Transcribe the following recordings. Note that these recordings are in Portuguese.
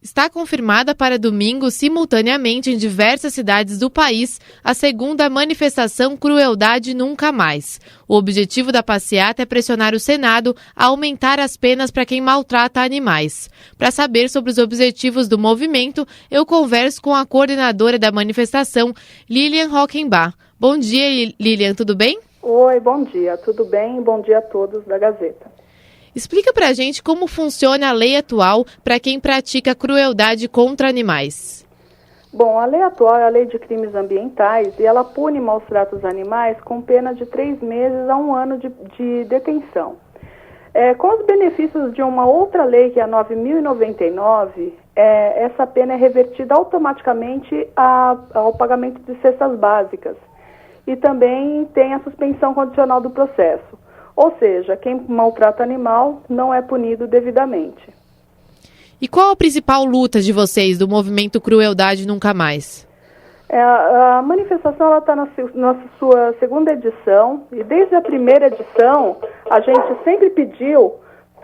Está confirmada para domingo, simultaneamente em diversas cidades do país, a segunda manifestação Crueldade Nunca Mais. O objetivo da passeata é pressionar o Senado a aumentar as penas para quem maltrata animais. Para saber sobre os objetivos do movimento, eu converso com a coordenadora da manifestação, Lilian Rockenbach. Bom dia, Lilian, tudo bem? Oi, bom dia, tudo bem? Bom dia a todos da Gazeta. Explica pra gente como funciona a lei atual para quem pratica crueldade contra animais. Bom, a lei atual é a Lei de Crimes Ambientais e ela pune maus tratos animais com pena de 3 meses a 1 ano de detenção. Com os benefícios de uma outra lei, que é a 9.099, essa pena é revertida automaticamente ao pagamento de cestas básicas. E também tem a suspensão condicional do processo. Ou seja, quem maltrata animal não é punido devidamente. E qual a principal luta de vocês do movimento Crueldade Nunca Mais? A manifestação está na sua segunda edição e desde a primeira edição a gente sempre pediu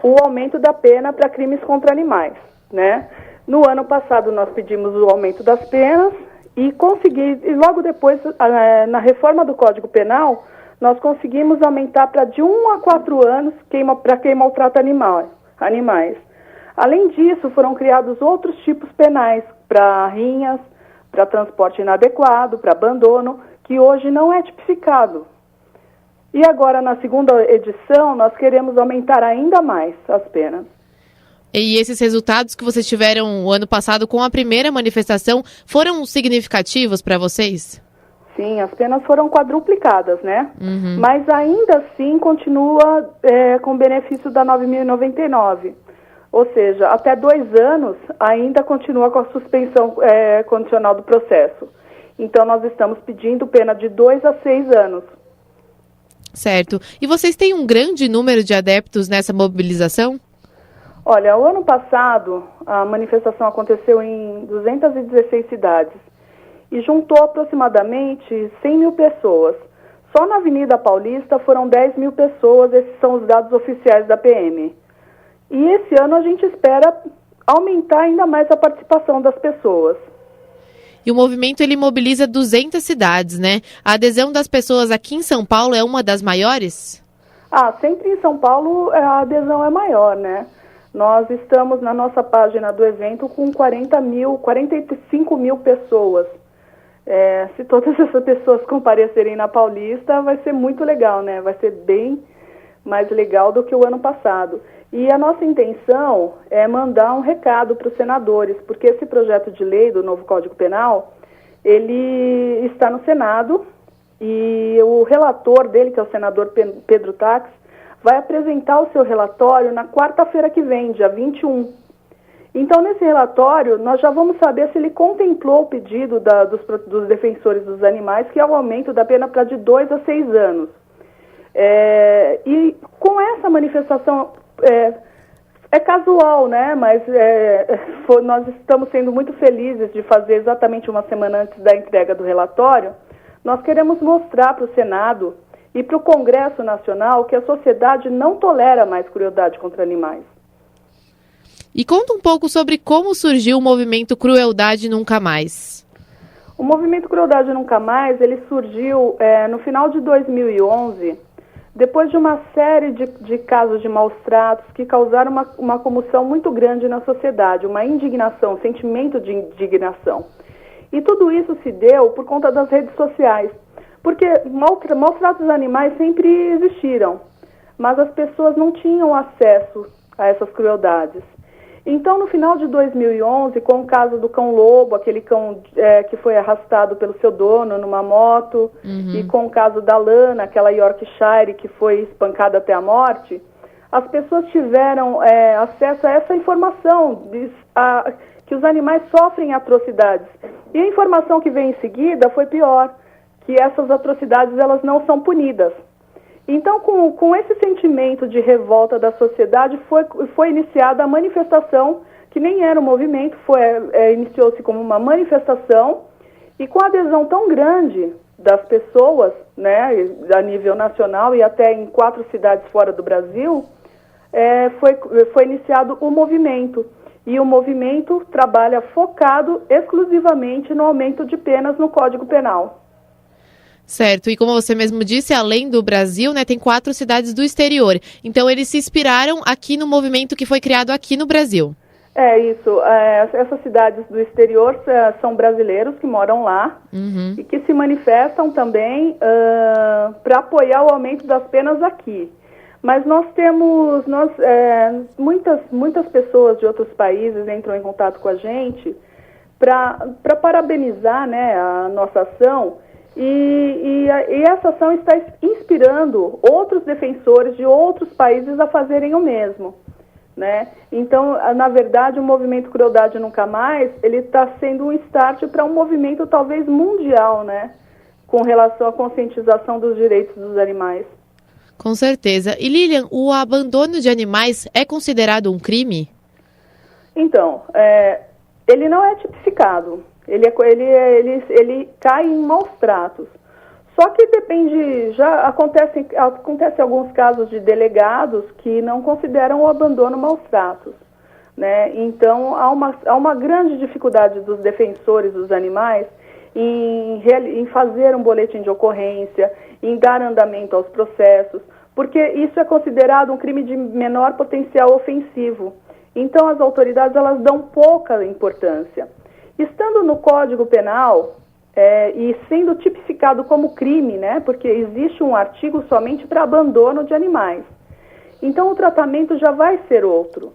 o aumento da pena para crimes contra animais, né? No ano passado nós pedimos o aumento das penas e logo depois, na reforma do Código Penal, nós conseguimos aumentar para de 1 a 4 anos para quem maltrata animais. Além disso, foram criados outros tipos penais para rinhas, para transporte inadequado, para abandono, que hoje não é tipificado. E agora, na segunda edição, nós queremos aumentar ainda mais as penas. E esses resultados que vocês tiveram o ano passado com a primeira manifestação foram significativos para vocês? Sim, as penas foram quadruplicadas, né? Uhum. Mas ainda assim continua com benefício da 9.099. Ou seja, até 2 anos ainda continua com a suspensão condicional do processo. Então nós estamos pedindo pena de 2 a 6 anos. Certo. E vocês têm um grande número de adeptos nessa mobilização? Olha, o ano passado a manifestação aconteceu em 216 cidades. E juntou aproximadamente 100 mil pessoas. Só na Avenida Paulista foram 10 mil pessoas, esses são os dados oficiais da PM. E esse ano a gente espera aumentar ainda mais a participação das pessoas. E o movimento ele mobiliza 200 cidades, né? A adesão das pessoas aqui em São Paulo é uma das maiores? Sempre em São Paulo a adesão é maior, né? Nós estamos na nossa página do evento com 45 mil pessoas. Se todas essas pessoas comparecerem na Paulista, vai ser muito legal, né? Vai ser bem mais legal do que o ano passado. E a nossa intenção é mandar um recado para os senadores, porque esse projeto de lei do novo Código Penal, ele está no Senado e o relator dele, que é o senador Pedro Tax, vai apresentar o seu relatório na quarta-feira que vem, dia 21. Então, nesse relatório, nós já vamos saber se ele contemplou o pedido dos defensores dos animais, que é o aumento da pena para de 2 a 6 anos. E com essa manifestação, é casual, né? Mas nós estamos sendo muito felizes de fazer exatamente uma semana antes da entrega do relatório. Nós queremos mostrar para o Senado e para o Congresso Nacional que a sociedade não tolera mais crueldade contra animais. E conta um pouco sobre como surgiu o movimento Crueldade Nunca Mais. O movimento Crueldade Nunca Mais, ele surgiu no final de 2011, depois de uma série de casos de maus tratos que causaram uma comoção muito grande na sociedade, uma indignação, um sentimento de indignação. E tudo isso se deu por conta das redes sociais, porque maus tratos animais sempre existiram, mas as pessoas não tinham acesso a essas crueldades. Então, no final de 2011, com o caso do cão-lobo, aquele cão que foi arrastado pelo seu dono numa moto, e com o caso da Lana, aquela Yorkshire que foi espancada até a morte, as pessoas tiveram acesso a essa informação, que os animais sofrem atrocidades. E a informação que veio em seguida foi pior, que essas atrocidades elas não são punidas. Então, com esse sentimento de revolta da sociedade, foi iniciada a manifestação, que nem era um movimento, iniciou-se como uma manifestação, e com a adesão tão grande das pessoas, né, a nível nacional e até em 4 cidades fora do Brasil, foi iniciado o movimento. e o movimento trabalha focado exclusivamente no aumento de penas no Código Penal. Certo, e como você mesmo disse, além do Brasil, né, tem 4 cidades do exterior. Então eles se inspiraram aqui no movimento que foi criado aqui no Brasil. É isso, essas cidades do exterior são brasileiros que moram lá e que se manifestam também para apoiar o aumento das penas aqui. Mas nós temos, muitas pessoas de outros países entram em contato com a gente para parabenizar, né, a nossa ação. E essa ação está inspirando outros defensores de outros países a fazerem o mesmo, né? Então, na verdade, o movimento Crueldade Nunca Mais, ele está sendo um start para um movimento talvez mundial, né? Com relação à conscientização dos direitos dos animais. Com certeza. E Lilian, o abandono de animais é considerado um crime? Então, ele não é tipificado. Ele cai em maus tratos. Só que depende, já acontece alguns casos de delegados que não consideram o abandono maus tratos, né? Então, há uma grande dificuldade dos defensores dos animais em fazer um boletim de ocorrência, em dar andamento aos processos, porque isso é considerado um crime de menor potencial ofensivo. Então, as autoridades elas dão pouca importância. Estando no Código Penal e sendo tipificado como crime, né, porque existe um artigo somente para abandono de animais. Então o tratamento já vai ser outro,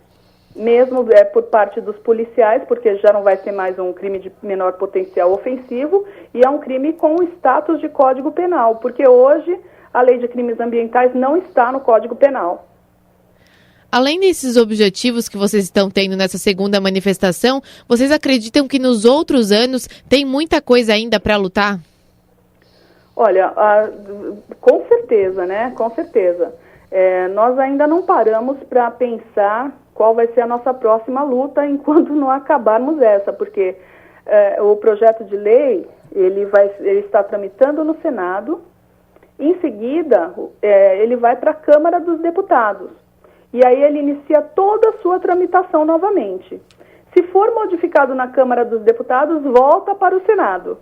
mesmo por parte dos policiais, porque já não vai ser mais um crime de menor potencial ofensivo e é um crime com o status de Código Penal, porque hoje a Lei de Crimes Ambientais não está no Código Penal. Além desses objetivos que vocês estão tendo nessa segunda manifestação, vocês acreditam que nos outros anos tem muita coisa ainda para lutar? Olha, com certeza, né? Com certeza. Nós ainda não paramos para pensar qual vai ser a nossa próxima luta enquanto não acabarmos essa, porque o projeto de lei ele está tramitando no Senado, em seguida ele vai para a Câmara dos Deputados. E aí ele inicia toda a sua tramitação novamente. Se for modificado na Câmara dos Deputados, volta para o Senado,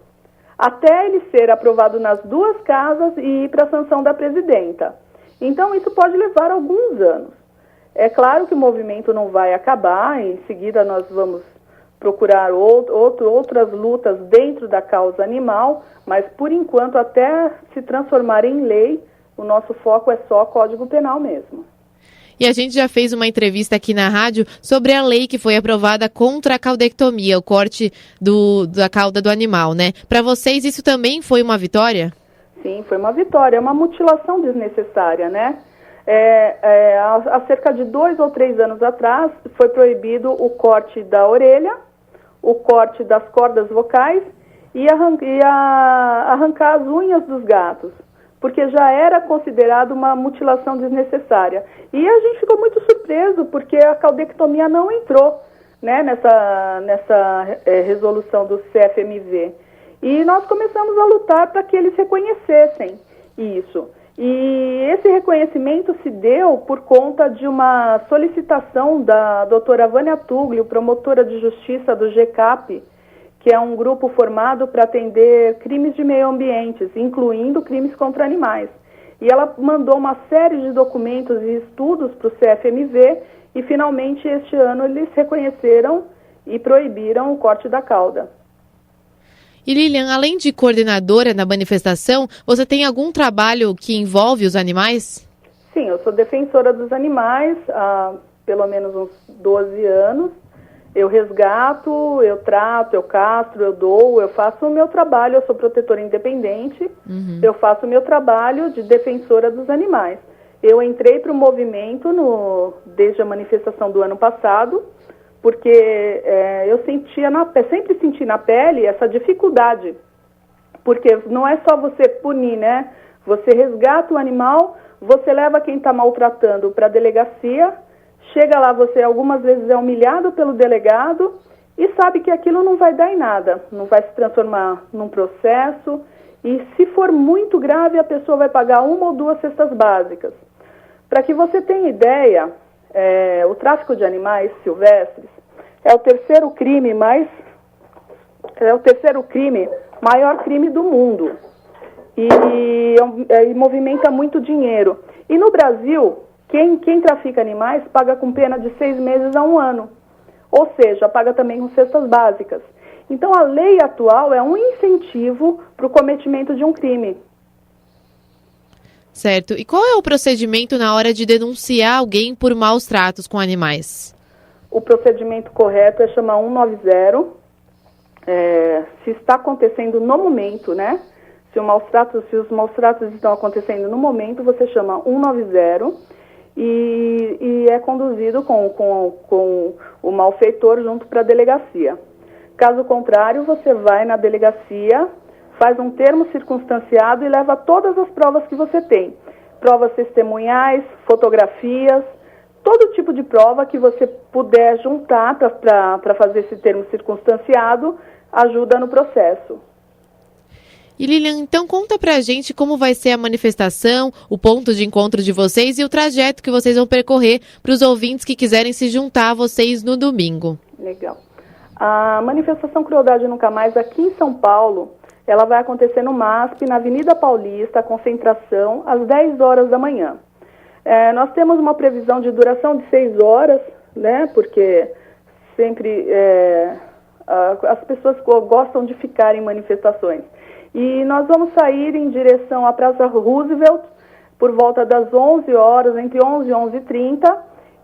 até ele ser aprovado nas 2 casas e ir para a sanção da presidenta. Então, isso pode levar alguns anos. É claro que o movimento não vai acabar, em seguida nós vamos procurar outras lutas dentro da causa animal, mas, por enquanto, até se transformar em lei, o nosso foco é só Código Penal mesmo. E a gente já fez uma entrevista aqui na rádio sobre a lei que foi aprovada contra a caudectomia, o corte da cauda do animal, né? Para vocês isso também foi uma vitória? Sim, foi uma vitória. É uma mutilação desnecessária, né? Há cerca de 2 ou 3 anos atrás foi proibido o corte da orelha, o corte das cordas vocais e arrancar as unhas dos gatos, porque já era considerado uma mutilação desnecessária. E a gente ficou muito surpreso, porque a caudectomia não entrou, né, nessa resolução do CFMV. E nós começamos a lutar para que eles reconhecessem isso. E esse reconhecimento se deu por conta de uma solicitação da doutora Vânia Tuglio, promotora de justiça do GCAP, que é um grupo formado para atender crimes de meio ambiente, incluindo crimes contra animais. E ela mandou uma série de documentos e estudos para o CFMV e, finalmente, este ano eles reconheceram e proibiram o corte da cauda. E Lilian, além de coordenadora na manifestação, você tem algum trabalho que envolve os animais? Sim, eu sou defensora dos animais há pelo menos uns 12 anos. Eu resgato, eu trato, eu castro, eu dou, eu faço o meu trabalho, eu sou protetora independente, eu faço o meu trabalho de defensora dos animais. Eu entrei para o movimento desde a manifestação do ano passado, porque eu sempre senti na pele essa dificuldade, porque não é só você punir, né? Você resgata o animal, você leva quem está maltratando para a delegacia, chega lá, você algumas vezes é humilhado pelo delegado e sabe que aquilo não vai dar em nada, não vai se transformar num processo e, se for muito grave, a pessoa vai pagar 1 ou 2 cestas básicas. Para que você tenha ideia, o tráfico de animais silvestres é o terceiro crime maior crime do mundo. E movimenta muito dinheiro. E no Brasil, quem trafica animais paga com pena de 6 meses a 1 ano. Ou seja, paga também com cestas básicas. Então, a lei atual é um incentivo para o cometimento de um crime. Certo. E qual é o procedimento na hora de denunciar alguém por maus tratos com animais? O procedimento correto é chamar 190. Se está acontecendo no momento, né? Se os maus tratos estão acontecendo no momento, você chama 190 e é conduzido com o malfeitor junto para a delegacia. Caso contrário, você vai na delegacia, faz um termo circunstanciado e leva todas as provas que você tem. Provas testemunhais, fotografias, todo tipo de prova que você puder juntar para fazer esse termo circunstanciado ajuda no processo. E Lilian, então conta pra gente como vai ser a manifestação, o ponto de encontro de vocês e o trajeto que vocês vão percorrer para os ouvintes que quiserem se juntar a vocês no domingo. Legal. A manifestação Crueldade Nunca Mais aqui em São Paulo, ela vai acontecer no MASP, na Avenida Paulista, a concentração, às 10 horas da manhã. Nós temos uma previsão de duração de 6 horas, né, porque sempre as pessoas gostam de ficar em manifestações. E nós vamos sair em direção à Praça Roosevelt por volta das 11 horas, entre 11 e 11h30.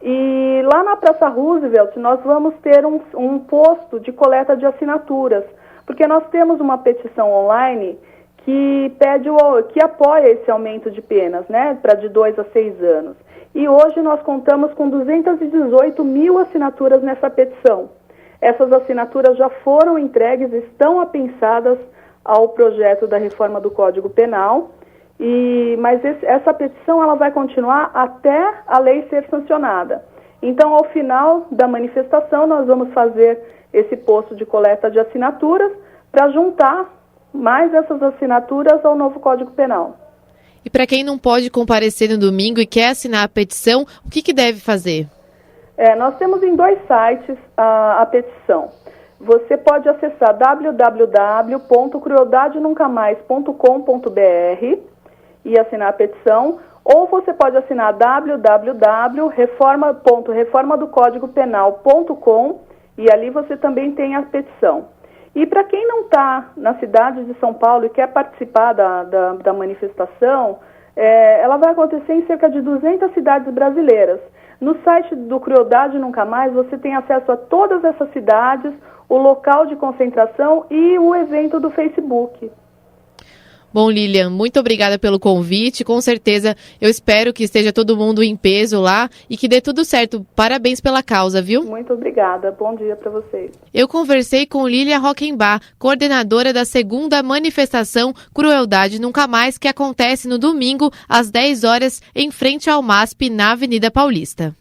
E lá na Praça Roosevelt nós vamos ter um posto de coleta de assinaturas, porque nós temos uma petição online que apoia esse aumento de penas, né, para de 2 a 6 anos. E hoje nós contamos com 218 mil assinaturas nessa petição. Essas assinaturas já foram entregues, estão apensadas ao projeto da reforma do Código Penal, mas essa petição ela vai continuar até a lei ser sancionada. Então, ao final da manifestação, nós vamos fazer esse posto de coleta de assinaturas para juntar mais essas assinaturas ao novo Código Penal. E para quem não pode comparecer no domingo e quer assinar a petição, o que deve fazer? Nós temos em 2 sites a petição. Você pode acessar www.crueldadenuncamais.com.br e assinar a petição, ou você pode assinar www.reformadocodigopenal.com e ali você também tem a petição. E para quem não está na cidade de São Paulo e quer participar da manifestação, ela vai acontecer em cerca de 200 cidades brasileiras. No site do Crueldade Nunca Mais você tem acesso a todas essas cidades, o local de concentração e o evento do Facebook. Bom, Lilian, muito obrigada pelo convite. Com certeza, eu espero que esteja todo mundo em peso lá e que dê tudo certo. Parabéns pela causa, viu? Muito obrigada. Bom dia para vocês. Eu conversei com Lilian Rockenbach, coordenadora da 2ª manifestação Crueldade Nunca Mais, que acontece no domingo, às 10 horas, em frente ao MASP, na Avenida Paulista.